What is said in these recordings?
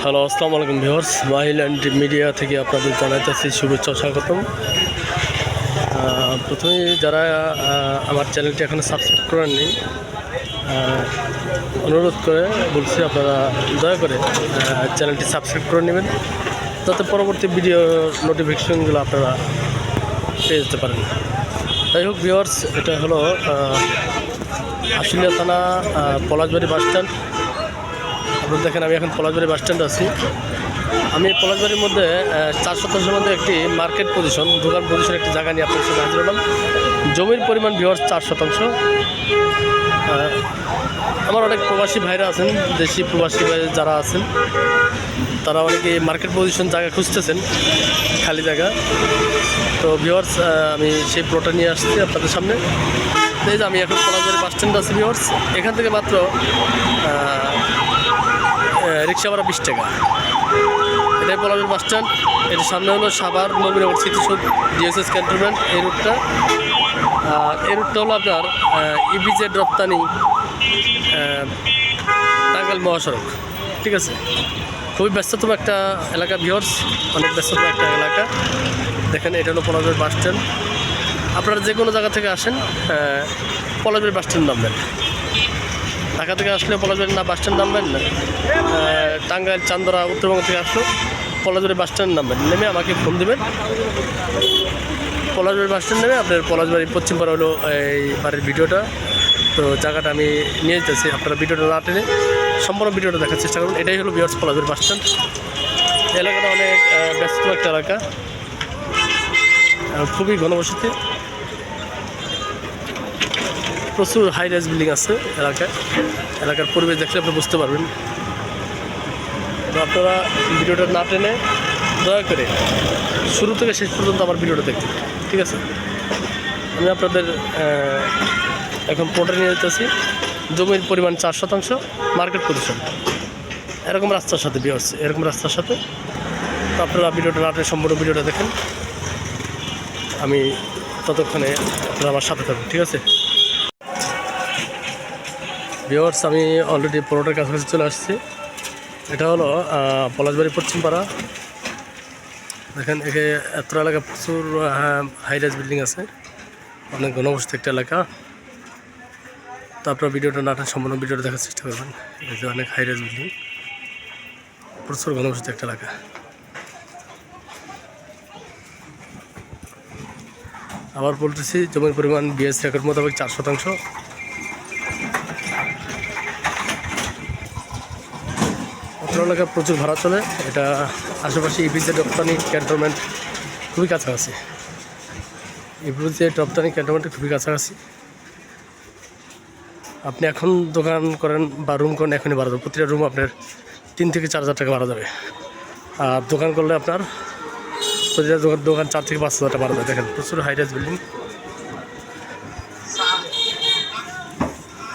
Hello, আসসালামু আলাইকুম viewers. মাহিল্যান্ড media থেকে আপনাদের জানাইতেছি শুভেচ্ছা, স্বাগতম। প্রথমে যারা আমার চ্যানেলটি এখনও সাবস্ক্রাইব করেননি, অনুরোধ করে বলছি আপনারা দয়া করে চ্যানেলটি সাবস্ক্রাইব করে নেবেন, যাতে পরবর্তী ভিডিও নোটিফিকেশনগুলো আপনারা পেয়ে যেতে পারেন। যাই হোক ভিউয়ার্স, এটা হলো আশুলিয়া থানা পলাশবাড়ি বাসস্ট্যান্ড। আপনারা দেখেন আমি এখন পলাশবাড়ি বাসস্ট্যান্ডে আছি। আমি পলাশবাড়ির মধ্যে 4 শতাংশের মধ্যে একটি মার্কেট পজিশন, দোকান পজিশন একটি জায়গা নিয়ে আপনার সাথে হাজির হলাম। জমির পরিমাণ ভিউয়ার্স 4 শতাংশ। আমার অনেক প্রবাসী ভাইরা আছেন, দেশি প্রবাসী ভাই যারা আছেন, তারা অনেকে মার্কেট পজিশন জায়গা খুঁজতেছেন, খালি জায়গা। তো ভিউয়ার্স, আমি সেই প্লটটা নিয়ে আসছি আপনাদের সামনে। এই যে আমি এখন পলাশবাড়ি বাসস্ট্যান্ড আছি ভিউয়ার্স। এখান থেকে মাত্র রিক্সা ভাড়া 20 টাকা। এটাই পলাশবাড়ি বাসস্ট্যান্ড। এটার সামনে হলো সাভার নবীনগর স্মৃতিসৌধ ডিএসএস ক্যান্টনমেন্ট, এই রুটটা। আর এই রুটটা হলো আপনার ইপিজেড রপ্তানি টাঙ্গাইল মহাসড়ক। ঠিক আছে, খুবই ব্যস্ততম একটা এলাকা ভিউয়ার্স, অনেক ব্যস্ততম একটা এলাকা। দেখেন এটা হলো পলাশবাড়ি বাসস্ট্যান্ড। আপনারা যে কোনো জায়গা থেকে আসেন, পলাশবাড়ি বাসস্ট্যান্ড নামবেন। ঢাকা থেকে আসলে পলাশবাড়ি না বাসস্ট্যান্ড নামবেন না, টাঙ্গাইল চান্দরা উত্তরবঙ্গ থেকে আসলেও পলাশবাড়ি বাসস্ট্যান্ড নামবেন। নেমে আমাকে ফোন দেবেন। পলাশবাড়ি বাসস্ট্যান্ড নেমে আপনার পলাশবাড়ি পশ্চিম পাড়া হলো এই বাড়ির ভিডিওটা। তো জায়গাটা আমি নিয়ে যেতেছি, আপনারা ভিডিওটা না টেনে সম্পূর্ণ ভিডিওটা দেখার চেষ্টা করুন। এটাই হলো ভিউয়ার্স পলাশবাড়ি বাসস্ট্যান্ড। এলাকাটা অনেক ব্যস্ত একটা এলাকা, খুবই ঘনবসতি, প্রচুর হাই রাইজ বিল্ডিং আছে এলাকার পরিবেশ দেখলে আপনি বুঝতে পারবেন। তো আপনারা ভিডিওটা না টেনে দয়া করে শুরু থেকে শেষ পর্যন্ত আমার ভিডিওটা দেখুন, ঠিক আছে? আমি আপনাদের এখন প্লটে নিয়ে যেতেছি। জমির পরিমাণ 4 শতাংশ, মার্কেট পজিশন, এরকম রাস্তার সাথে ভিউয়ার্স, এরকম রাস্তার সাথে। তো আপনারা ভিডিওটা না টেনে সম্পূর্ণ ভিডিওটা দেখেন, আমি ততক্ষণে আপনারা আমার সাথে থাকুন, ঠিক আছে ভিউয়ার্স? আমি অলরেডি প্লটের কাছাকাছি চলে আসছি। এটা হলো পলাশবাড়ি পশ্চিম পাড়া। দেখেন এখানে এত এলাকা প্রচুর হাই রাইজ বিল্ডিং আছে, অনেক ঘনবসতি একটা এলাকা। তো আপনারা ভিডিওটা না সম্পূর্ণ ভিডিওটা দেখার চেষ্টা করবেন। এই যে অনেক হাই রাইজ বিল্ডিং, প্রচুর ঘনবসতি একটা এলাকা। আবার বলতেছি, জমির পরিমাণ বিএস রেকর্ড মোতাবেক 4 শতাংশ। এলাকা প্রচুর ভাড়া চলে। এটা আশেপাশে ইপিজেড রপ্তানি ক্যান্টনমেন্ট খুবই কাছাকাছি। ইপিজেড রপ্তানি ক্যান্টনমেন্ট খুবই কাছাকাছি। আপনি এখন দোকান করেন বা রুম করেন, এখনই ভাড়া যাবে। প্রতিটা রুম আপনার 3 থেকে 4 হাজার টাকা ভাড়া যাবে। আর দোকান করলে আপনার প্রতিটা দোকান 4 থেকে 5 হাজার টাকা ভাড়া যাবে। দেখেন প্রচুর হাই রাইজ বিল্ডিং।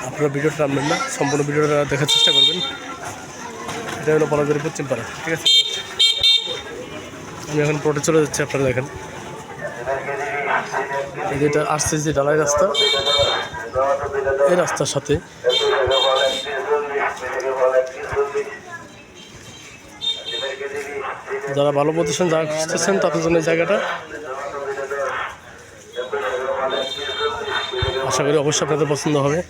আপনারা ভিডিওটা নামবেন না, সম্পূর্ণ ভিডিওটা দেখার চেষ্টা করবেন। এটা হলো পলাশবাড়ি পশ্চিম পাড়া, ঠিক আছে? আমি এখন প্লটে চলে যাচ্ছি। আপনারা দেখেন এই যেটা আসছে, যে ঢালাই রাস্তা, এই রাস্তার সাথে যারা ভালো পজিশন জায়গা খুঁজতেছেন তাদের জন্য এই জায়গাটা। আশা করি অবশ্যই আপনাদের পছন্দ হবে।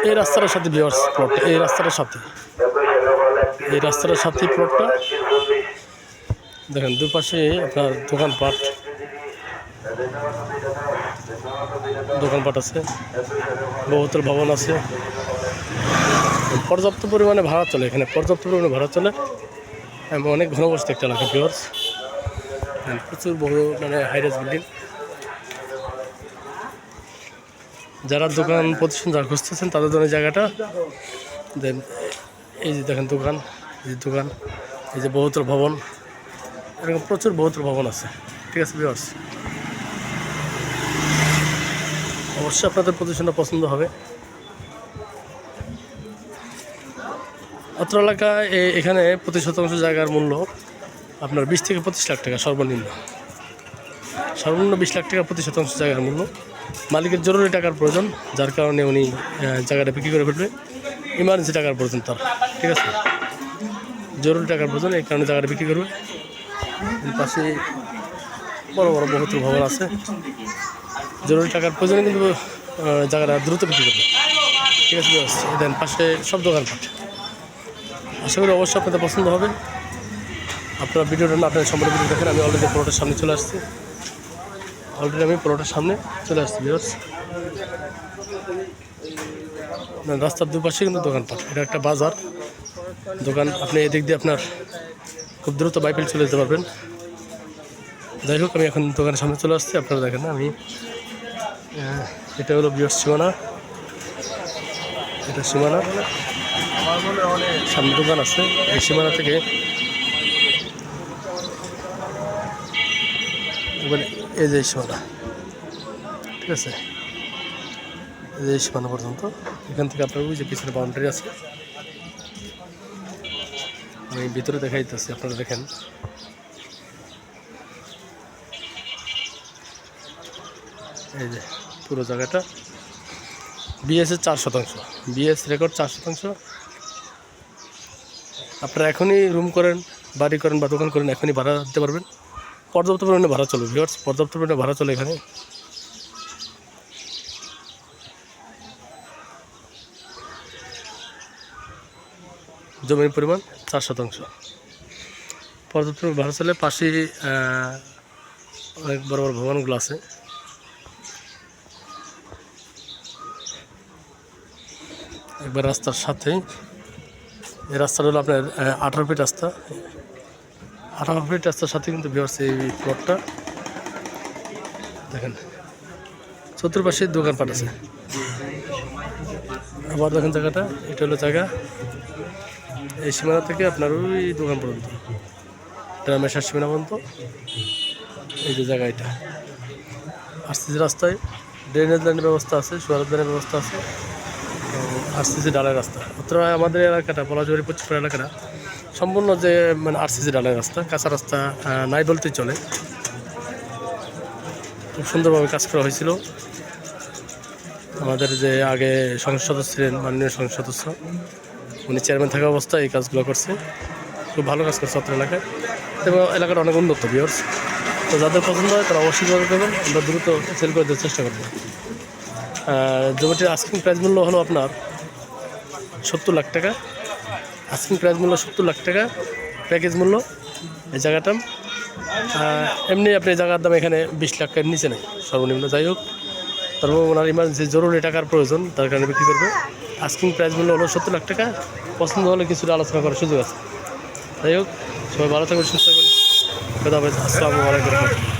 এই রাস্তাটার সাথে ভিউয়ার্স প্লট, এই রাস্তাটার সাথে প্লটটা দেখেন। দুপাশে আপনার দোকানপাট আছে, বহুতল ভবন আছে, পর্যাপ্ত পরিমাণে ভাড়া চলে। এখানে পর্যাপ্ত পরিমাণে ভাড়া চলে, অনেক ঘনবসতি একটা এলাকা ভিউয়ার্স। প্রচুর বড় হাই রাইজ বিল্ডিং। যারা দোকান প্রতিষ্ঠান যারা খুঁজতেছেন তাদের জন্য জায়গাটা। দেন এই যে দেখেন দোকান, এই যে বহুতল ভবন, এরকম প্রচুর বহুতল ভবন আছে, ঠিক আছে ভিউয়ার্স? অবশ্যই আপনাদের প্রতিষ্ঠানটা পছন্দ হবে। অত্র এলাকায় এখানে প্রতি শতাংশ জায়গার মূল্য আপনার 20 থেকে 25 লাখ টাকা সর্বনিম্ন। 20 লাখ টাকা প্রতি শতাংশ জায়গার মূল্য। মালিকের জরুরি টাকার প্রয়োজন, যার কারণে উনি জায়গাটা বিক্রি করে ফেলবে। ইমার্জেন্সি টাকার প্রয়োজন তার, ঠিক আছে, জরুরি টাকার প্রয়োজন, এই কারণে জায়গাটা বিক্রি করবে। পাশে বড় বড় বহুতল ভবন আছে, জরুরি টাকার প্রয়োজনে কিন্তু জায়গাটা দ্রুত বিক্রি করবে, ঠিক আছে। দেন পাশে সব দোকানপাট, আশা করি অবশ্যই আপনাদের পছন্দ হবে। আপনারা ভিডিওটা না আপনার সম্পূর্ণ ভিডিও দেখেন। আমি অলরেডি পুরোটার সামনে চলে আসছি, ভিউয়ার্স। রাস্তার দুপাশে কিন্তু দোকানপাট, এটা একটা বাজার দোকান। আপনি এদিক দিয়ে আপনার খুব দ্রুত বাইপেল চলে যেতে পারবেন। যাই হোক, আমি এখন দোকানের সামনে চলে আসছি, আপনারা দেখেন না, আমি এটা হলো ভিউয়ার্স সীমানা, এটা সীমানা, সামনে দোকান আছে। এই সীমানা থেকে এই যে সীমানা, ঠিক আছে, এই যে সীমানা পর্যন্ত। এখান থেকে আপনার ওই যে পিছনে বাউন্ডারি আছে, আমি ভিতরে দেখাই দিতেছি, আপনারা দেখেন। এই যে পুরো জায়গাটা বিএসের 4%, বিএস রেকর্ড 4%। আপনারা এখনই রুম করেন, বাড়ি করেন বা দোকান করেন, এখনই ভাড়া দিতে পারবেন। পর্যাপ্ত পরিমাণে ভাড়া চলে ভিউয়ার্স, পর্যাপ্ত পরিমাণে ভাড়া চলে এখানে। জমির পরিমাণ 4%, পর্যাপ্ত ভাড়া চলে। পাশে অনেক বড় বড় ভবনগুলো আছে। একবার রাস্তার সাথে, এই রাস্তাটা হলো আপনার 18 ফিট রাস্তা, 18 ফিট রাস্তার সাথে কিন্তু ভিউয়ার্স এই প্লটটা দেখেন, চতুর্পাশে দোকানপাট আছে। আবার দেখেন জায়গাটা, এটা হলো জায়গা, এই সীমানা থেকে আপনার ওই দোকান পর্যন্ত, গ্রামের শেষ সীমানা পর্যন্ত। এই যে জায়গা, এটা আরসিসি রাস্তায় ড্রেনেজ লাইনের ব্যবস্থা আছে, সুয়ারেজ লাইনের ব্যবস্থা আছে, আরসিসি ডালের রাস্তা। অথবা আমাদের এলাকাটা পলাশবাড়ি পশ্চিমপুর এলাকাটা সম্পূর্ণ যে মানে আরসিসি ডালের রাস্তা, কাঁচা রাস্তা নাই বলতেই চলে। খুব সুন্দরভাবে কাজ করা হয়েছিল। আমাদের যে আগে সংসদ সদস্য ছিলেন, মাননীয় সংসদ সদস্য, উনি চেয়ারম্যান থাকা অবস্থায় এই কাজগুলো করছে। খুব ভালো কাজ করছে অত্র এলাকায়, এবং এলাকাটা অনেক উন্নত ভিউয়ার্স। তো যাদের পছন্দ হয় তারা অবশ্যই যোগাযোগ করবেন, আমরা দ্রুত সেল করে দেওয়ার চেষ্টা করব। জমিটির আস্কিং প্রাইস মূল্য হলো আপনার 70 লাখ টাকা। আস্কিং প্রাইস মূল্য 70 লাখ টাকা, প্যাকেজ মূল্য এই জায়গাটা। এমনি আপনি জায়গার দাম এখানে 20 লাখের নিচে নেই সর্বনিম্ন। যাই হোক, তারপর ওনার ইমার্জেন্সি জরুরি টাকার প্রয়োজন, তার কারণে বিক্রি করবে। আস্কিং প্রাইস মূল্য হলো 70 লাখ টাকা। পছন্দ হলে কিছুটা আলোচনা করার সুযোগ আছে। যাই হোক, সবাই ভালো থাকবেন, সুস্থ থাকবেন। আসসালামু আলাইকুম।